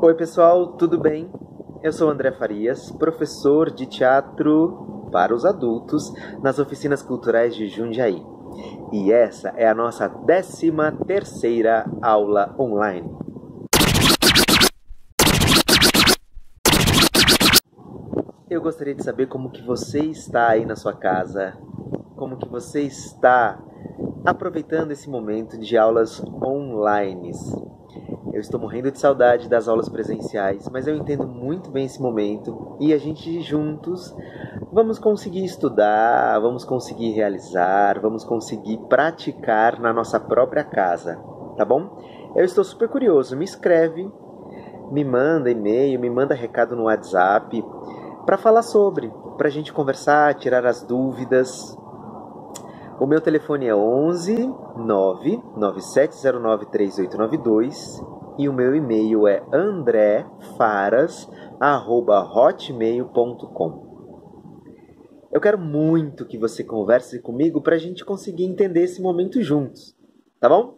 Oi pessoal, tudo bem? Eu sou André Farias, professor de teatro para os adultos nas oficinas culturais de Jundiaí. E essa é a nossa 13ª aula online. Eu gostaria de saber como que você está aí na sua casa, como que você está aproveitando esse momento de aulas online. Eu estou morrendo de saudade das aulas presenciais, mas eu entendo muito bem esse momento e a gente juntos vamos conseguir estudar, vamos conseguir realizar, vamos conseguir praticar na nossa própria casa, tá bom? Eu estou super curioso, me escreve, me manda e-mail, me manda recado no WhatsApp para falar sobre, para a gente conversar, tirar as dúvidas. O meu telefone é 11 99709 3892 e o meu e-mail é andrefaras@hotmail.com. Eu quero muito que você converse comigo para a gente conseguir entender esse momento juntos, tá bom?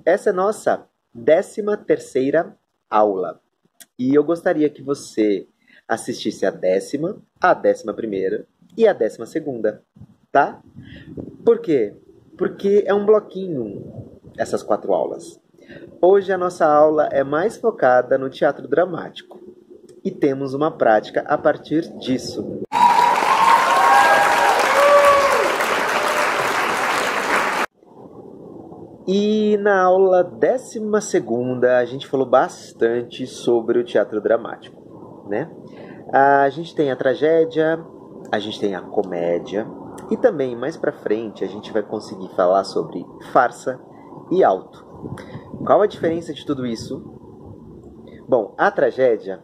Essa é a nossa 13ª aula e eu gostaria que você assistisse a 10ª, a 11ª e a 12ª. Tá? Por quê? Porque é um bloquinho essas 4 aulas. Hoje a nossa aula é mais focada no teatro dramático e temos uma prática a partir disso. E na aula 12ª a gente falou bastante sobre o teatro dramático, né? A gente tem a tragédia, a gente tem a comédia. E também, mais pra frente, a gente vai conseguir falar sobre farsa e auto. Qual a diferença de tudo isso? Bom, a tragédia,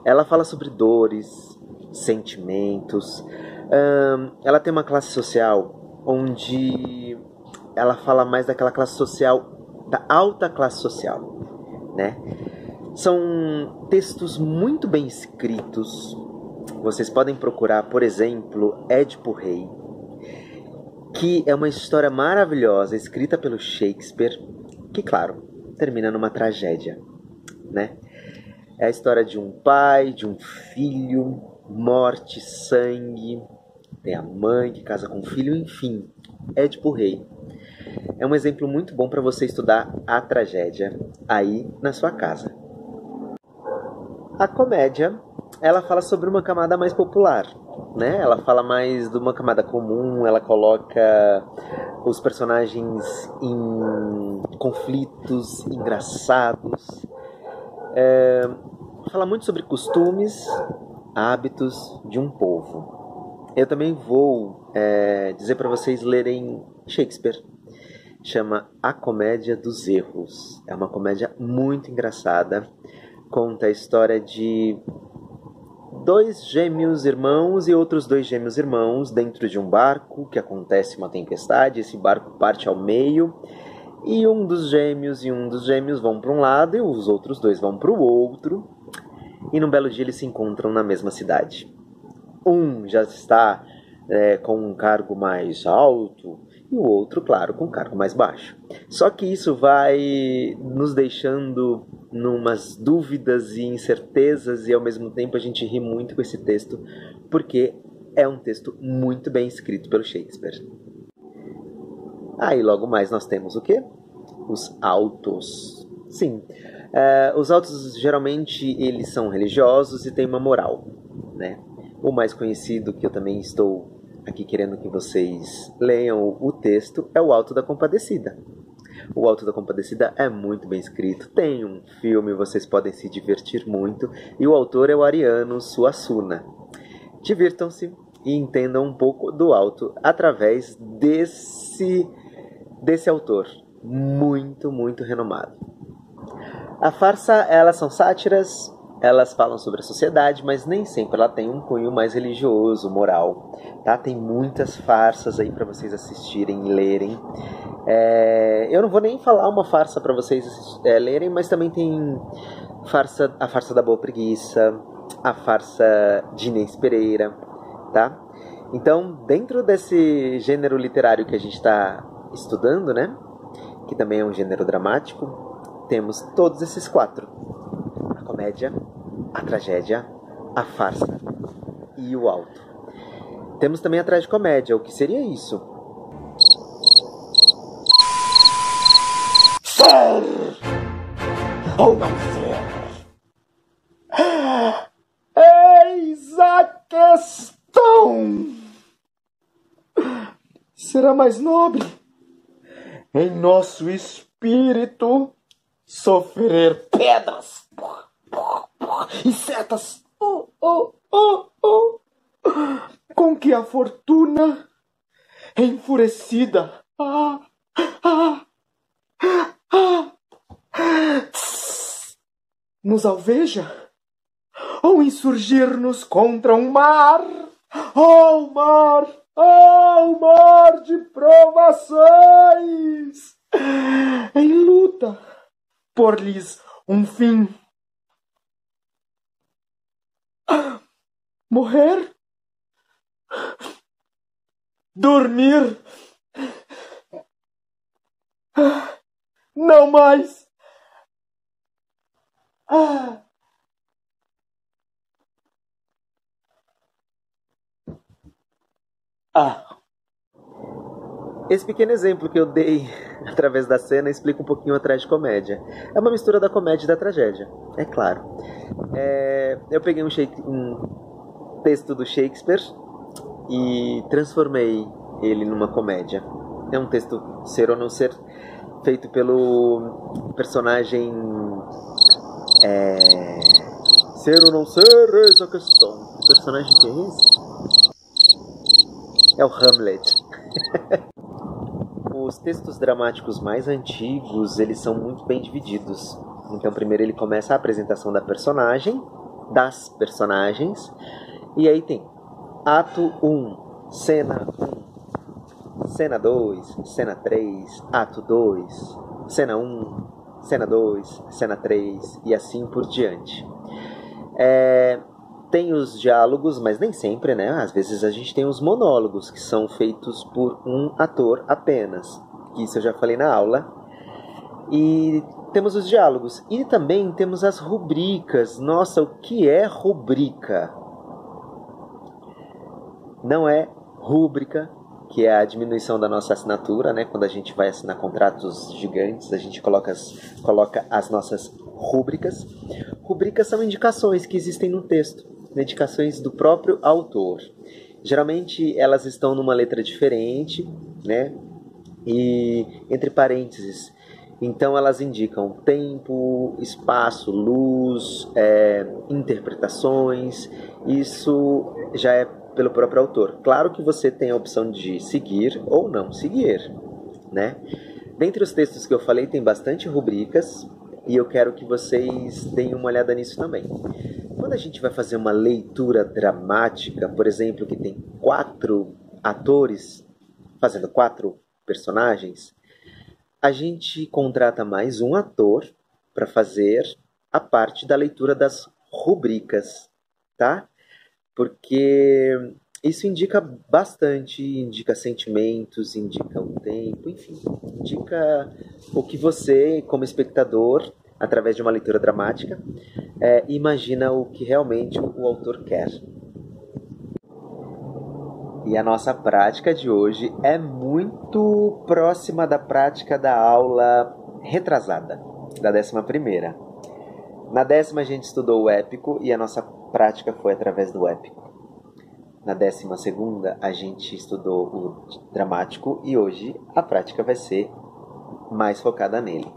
ela fala sobre dores, sentimentos. Ela tem uma classe social onde ela fala mais daquela classe social, da alta classe social, né? São textos muito bem escritos. Vocês podem procurar, por exemplo, Édipo Rei, que é uma história maravilhosa, escrita pelo Shakespeare, que, claro, termina numa tragédia, né? É a história de um pai, de um filho, morte, sangue, tem a mãe que casa com o filho, enfim, Édipo Rei. É um exemplo muito bom para você estudar a tragédia aí na sua casa. A comédia, ela fala sobre uma camada mais popular, né? Ela fala mais de uma camada comum, ela coloca os personagens em conflitos engraçados. Fala muito sobre costumes, hábitos de um povo. Eu também vou dizer para vocês lerem Shakespeare. Chama A Comédia dos Erros. É uma comédia muito engraçada. Conta a história de 2 gêmeos irmãos e outros 2 gêmeos irmãos dentro de um barco que acontece uma tempestade. Esse barco parte ao meio e um dos gêmeos vão para um lado e os outros 2 vão para o outro. E num belo dia eles se encontram na mesma cidade. Um já está com um cargo mais alto e o outro, claro, com um cargo mais baixo. Só que isso vai nos deixando numas dúvidas e incertezas e ao mesmo tempo a gente ri muito com esse texto porque é um texto muito bem escrito pelo Shakespeare. Aí logo mais nós temos o quê? Os autos. Sim, os autos geralmente eles são religiosos e têm uma moral, né? O mais conhecido, que eu também estou aqui querendo que vocês leiam o texto, é o Auto da Compadecida. O Auto da Compadecida é muito bem escrito, tem um filme, vocês podem se divertir muito, e o autor é o Ariano Suassuna. Divirtam-se e entendam um pouco do Auto através desse autor muito, muito renomado. A farsa, elas são sátiras, elas falam sobre a sociedade, mas nem sempre ela tem um cunho mais religioso, moral, tá? Tem muitas farsas aí para vocês assistirem e lerem. Eu não vou nem falar uma farsa para vocês lerem, mas também tem a farsa da Boa Preguiça, a farsa de Inês Pereira, tá? Então, dentro desse gênero literário que a gente está estudando, né? Que também é um gênero dramático, temos todos esses 4. comédia, a tragédia, a farsa e o auto. Temos também a tragicomédia. O que seria isso? Ser ou não ser? Eis a questão. Será mais nobre em nosso espírito sofrer pedras e setas com que a fortuna enfurecida nos alveja, ou insurgir-nos contra um mar, mar de provações, em luta por-lhes um fim. Morrer, dormir, não mais. Esse pequeno exemplo que eu dei através da cena explica um pouquinho a tragicomédia. É uma mistura da comédia e da tragédia, é claro. Eu peguei um texto do Shakespeare e transformei ele numa comédia. É um texto, ser ou não ser, feito pelo personagem... Ser ou não ser, eis a questão. Que personagem que é esse? É o Hamlet. Os textos dramáticos mais antigos, eles são muito bem divididos. Então, primeiro ele começa a apresentação das personagens, e aí tem ato 1, cena 1, cena 2, cena 3, ato 2, cena 1, cena 2, cena 3, e assim por diante. Tem os diálogos, mas nem sempre, né? Às vezes a gente tem os monólogos, que são feitos por um ator apenas. Isso eu já falei na aula. E temos os diálogos. E também temos as rubricas. Nossa, o que é rubrica? Não é rúbrica, que é a diminuição da nossa assinatura, né? Quando a gente vai assinar contratos gigantes, a gente coloca as nossas rúbricas. Rubricas são indicações que existem no texto, indicações do próprio autor. Geralmente elas estão numa letra diferente, né? E entre parênteses. Então elas indicam tempo, espaço, luz, interpretações. Isso já é pelo próprio autor. Claro que você tem a opção de seguir ou não seguir, né? Dentre os textos que eu falei tem bastante rubricas e eu quero que vocês deem uma olhada nisso também. Quando a gente vai fazer uma leitura dramática, por exemplo, que tem 4 atores fazendo 4 personagens, a gente contrata mais um ator para fazer a parte da leitura das rubricas, tá? Porque isso indica bastante, indica sentimentos, indica o tempo, enfim, indica o que você, como espectador, através de uma leitura dramática, imagina o que realmente o autor quer. E a nossa prática de hoje é muito próxima da prática da aula retrasada, da 11ª. Na 10ª a gente estudou o épico e a nossa prática foi através do épico. Na 12ª a gente estudou o dramático e hoje a prática vai ser mais focada nele.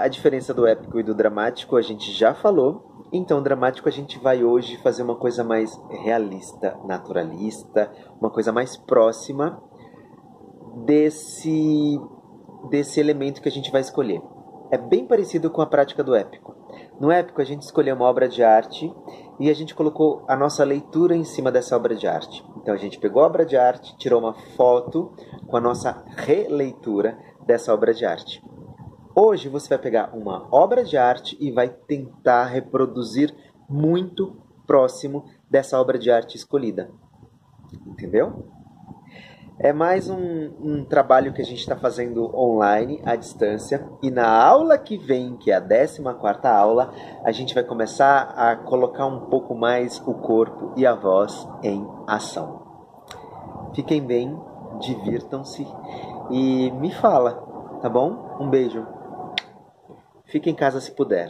A diferença do épico e do dramático a gente já falou. Então, o dramático a gente vai hoje fazer uma coisa mais realista, naturalista, uma coisa mais próxima desse elemento que a gente vai escolher. É bem parecido com a prática do épico. No épico, a gente escolheu uma obra de arte e a gente colocou a nossa leitura em cima dessa obra de arte. Então, a gente pegou a obra de arte, tirou uma foto com a nossa releitura dessa obra de arte. Hoje você vai pegar uma obra de arte e vai tentar reproduzir muito próximo dessa obra de arte escolhida. Entendeu? É mais um trabalho que a gente está fazendo online, à distância. E na aula que vem, que é a 14ª aula, a gente vai começar a colocar um pouco mais o corpo e a voz em ação. Fiquem bem, divirtam-se e me fala, tá bom? Um beijo. Fique em casa se puder.